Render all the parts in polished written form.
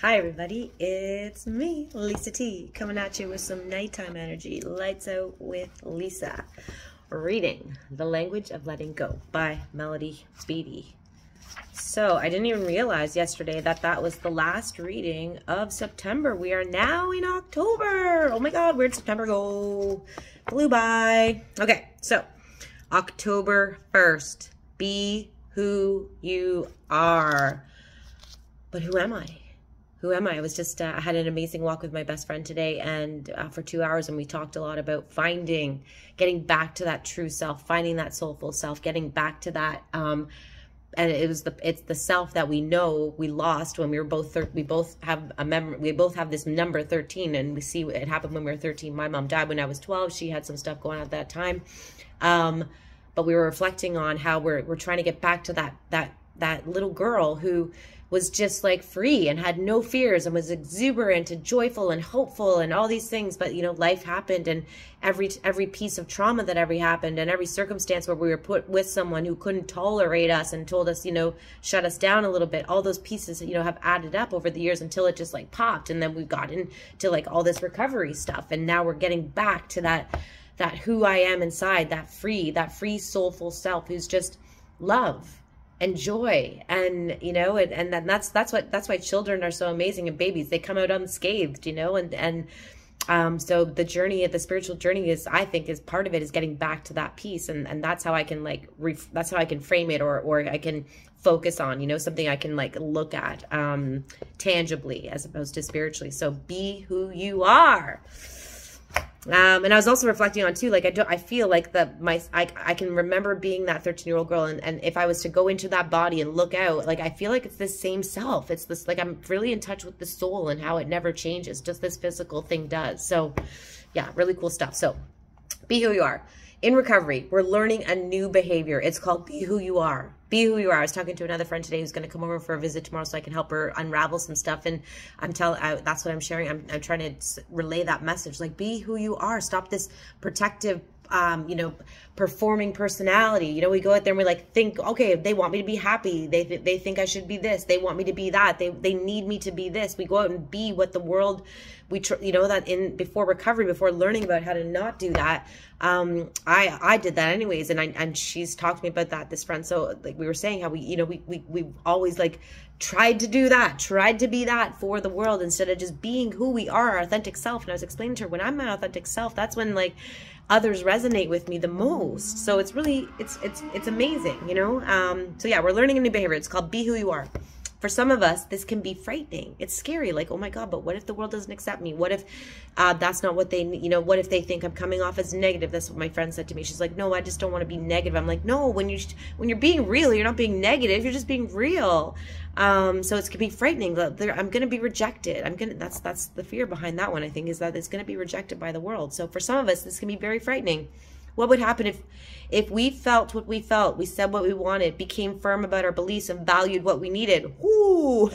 Hi everybody, it's me, LisaT, coming at you with some nighttime energy. Lights Out with Lisa. Reading The Language of Letting Go by Beattie. So I didn't even realize yesterday that that was the last reading of September. We are now in October. Oh my God, where'd September go? Flew by. Okay, so October 1st, be who you are. But who am I? Who am I? I was just, I had an amazing walk with my best friend today and for 2 hours, and we talked a lot about getting back to that true self, finding that soulful self, getting back to that. And it's the self that we know we lost when we were both, we both have a memory, we both have this number 13, and we see it happened when we were 13. My mom died when I was 12. She had some stuff going on at that time. But we were reflecting on how we're trying to get back to that little girl who was just like free and had no fears and was exuberant and joyful and hopeful and all these things. But, you know, life happened, and every piece of trauma that ever happened and every circumstance where we were put with someone who couldn't tolerate us and told us, you know, shut us down a little bit, all those pieces, you know, have added up over the years until it just like popped. And then we got into like all this recovery stuff. And now we're getting back to that who I am inside, that free soulful self who's just love and joy. And you know, and then that's why children are so amazing, and babies, they come out unscathed, you know. So the spiritual journey is, I think, is part of it, is getting back to that piece, and that's how I can that's how I can frame it, or I can focus on, you know, something I can like look at tangibly as opposed to spiritually. So be who you are. And I was also reflecting on too, like I feel like I can remember being that 13-year-old girl, and if I was to go into that body and look out, like I feel like it's this same self. It's this, like, I'm really in touch with the soul and how it never changes, just this physical thing does. So yeah, really cool stuff. So be who you are. In recovery, we're learning a new behavior. It's called be who you are. Be who you are. I was talking to another friend today who's going to come over for a visit tomorrow so I can help her unravel some stuff. And that's what I'm sharing. I'm trying to relay that message. Like, be who you are. Stop this protective, you know, performing personality. You know, we go out there and we like think, okay, they want me to be happy. They think I should be this. They want me to be that. They need me to be this. We go out and be what the world, you know, that before recovery, before learning about how to not do that. I did that anyways. And she's talked to me about that, this friend. So like we were saying how we've always like tried to do that, tried to be that for the world instead of just being who we are, our authentic self. And I was explaining to her, when I'm my authentic self, that's when like others resonate with me the most. So it's really, it's amazing, you know? So yeah, we're learning a new behavior. It's called be who you are. For some of us, this can be frightening. It's scary. Like, oh my God, but what if the world doesn't accept me? What if that's not what they, you know, what if they think I'm coming off as negative? That's what my friend said to me. She's like, no, I just don't want to be negative. I'm like, no, when you're being real, you're not being negative. You're just being real. So it can be frightening. I'm going to be rejected. That's the fear behind that one, I think, is that it's going to be rejected by the world. So for some of us, this can be very frightening. What would happen if we felt what we felt, we said what we wanted, became firm about our beliefs, and valued what we needed? Ooh,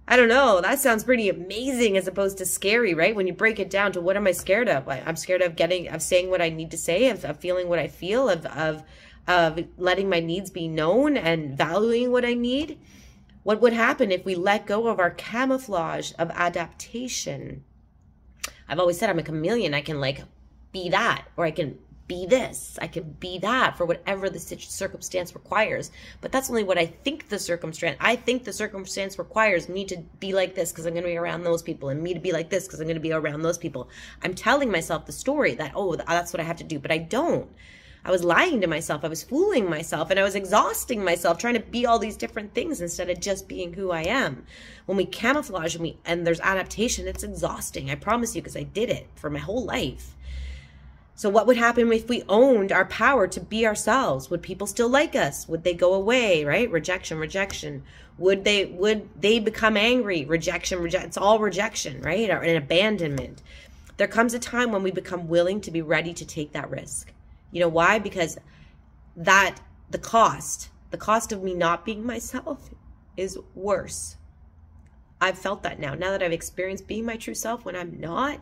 I don't know. That sounds pretty amazing as opposed to scary, right? When you break it down to what am I scared of? I'm scared of saying what I need to say, of feeling what I feel, of letting my needs be known and valuing what I need. What would happen if we let go of our camouflage of adaptation? I've always said I'm a chameleon. I can like be that, or I can be this, I can be that for whatever the circumstance requires. But that's only what I think the circumstance. I think the circumstance requires me to be like this because I'm going to be around those people, and me to be like this because I'm going to be around those people. I'm telling myself the story that, oh, that's what I have to do, but I don't. I was lying to myself. I was fooling myself, and I was exhausting myself trying to be all these different things instead of just being who I am. When we camouflage and there's adaptation, it's exhausting. I promise you, because I did it for my whole life. So what would happen if we owned our power to be ourselves? Would people still like us? Would they go away, right? Rejection. Would they become angry? Rejection. It's all rejection, right? Or an abandonment. There comes a time when we become willing to be ready to take that risk. You know why? Because the cost of me not being myself is worse. I've felt that now that I've experienced being my true self when I'm not.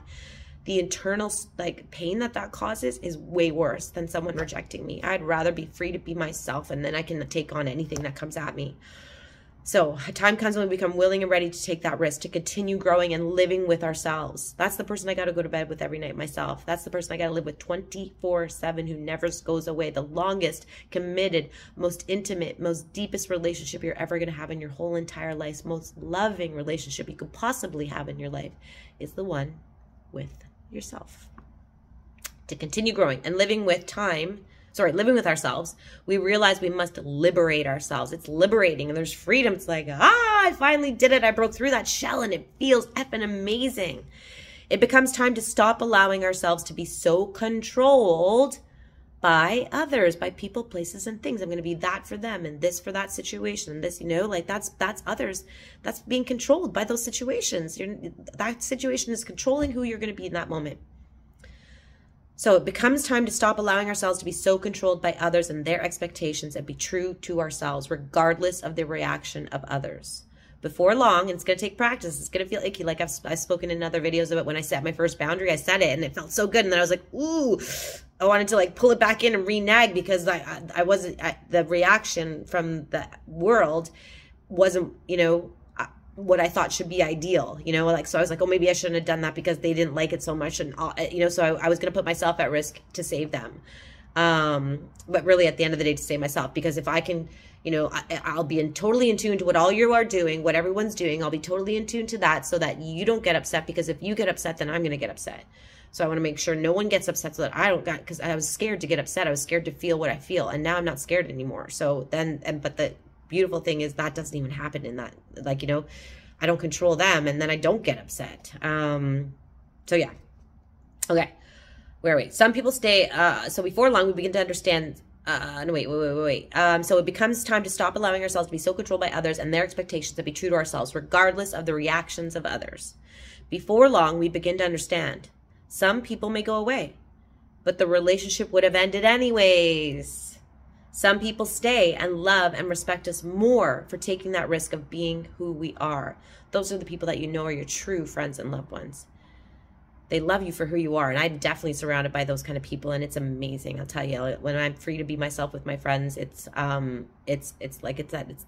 The internal like pain that causes is way worse than someone rejecting me. I'd rather be free to be myself, and then I can take on anything that comes at me. So a time comes when we become willing and ready to take that risk, to continue growing and living with ourselves. That's the person I got to go to bed with every night, myself. That's the person I got to live with 24/7, who never goes away. The longest, committed, most intimate, most deepest relationship you're ever going to have in your whole entire life, most loving relationship you could possibly have in your life, is the one with yourself. To continue growing and living with ourselves, we realize we must liberate ourselves. It's liberating, and there's freedom. It's like, I finally did it. I broke through that shell, and it feels effing amazing. It becomes time to stop allowing ourselves to be so controlled by others, by people, places, and things. I'm going to be that for them, and this for that situation, and this, like that's others. That's being controlled by those situations. That situation is controlling who you're going to be in that moment. So it becomes time to stop allowing ourselves to be so controlled by others and their expectations, and be true to ourselves, regardless of the reaction of others. Before long, and it's going to take practice, it's going to feel icky. Like I've spoken in other videos about when I set my first boundary, I set it and it felt so good. And then I was like, ooh, I wanted to like pull it back in and renege, because I wasn't, the reaction from the world wasn't, what I thought should be ideal, so I was like, oh, maybe I shouldn't have done that because they didn't like it so much. And, so I was going to put myself at risk to save them. But really at the end of the day, to save myself, because if I can, I'll be totally in tune to what all you are doing, what everyone's doing. I'll be totally in tune to that, so that you don't get upset, because if you get upset, then I'm going to get upset. So I want to make sure no one gets upset, so that I don't get, because I was scared to get upset. I was scared to feel what I feel. And now I'm not scared anymore. So then, but the beautiful thing is that doesn't even happen in that, I don't control them, and then I don't get upset. So yeah. Okay. Where are we? Some people stay, so before long we begin to understand, no, wait. So it becomes time to stop allowing ourselves to be so controlled by others and their expectations, to be true to ourselves, regardless of the reactions of others. Before long, we begin to understand. Some people may go away, but the relationship would have ended anyways. Some people stay and love and respect us more for taking that risk of being who we are. Those are the people that are your true friends and loved ones. They love you for who you are, and I'm definitely surrounded by those kind of people, and it's amazing. I'll tell you, when I'm free to be myself with my friends, it's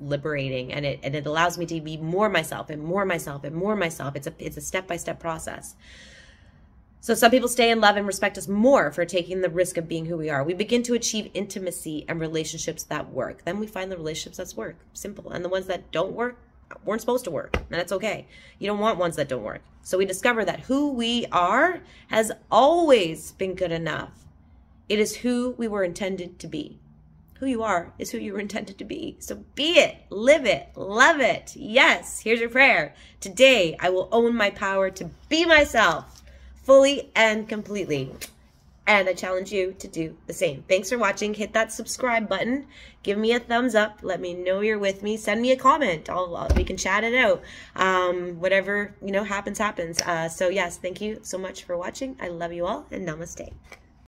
liberating, and it allows me to be more myself and more myself and more myself. It's a step-by-step process. So some people stay and love and respect us more for taking the risk of being who we are. We begin to achieve intimacy and relationships that work. Then we find the relationships that work. Simple. And the ones that don't work weren't supposed to work. And that's okay. You don't want ones that don't work. So we discover that who we are has always been good enough. It is who we were intended to be. Who you are is who you were intended to be. So be it, live it, love it. Yes, here's your prayer. Today, I will own my power to be myself, fully and completely. And I challenge you to do the same. Thanks for watching. Hit that subscribe button. Give me a thumbs up. Let me know you're with me. Send me a comment. We can chat it out. Whatever, happens. So yes, thank you so much for watching. I love you all, and namaste.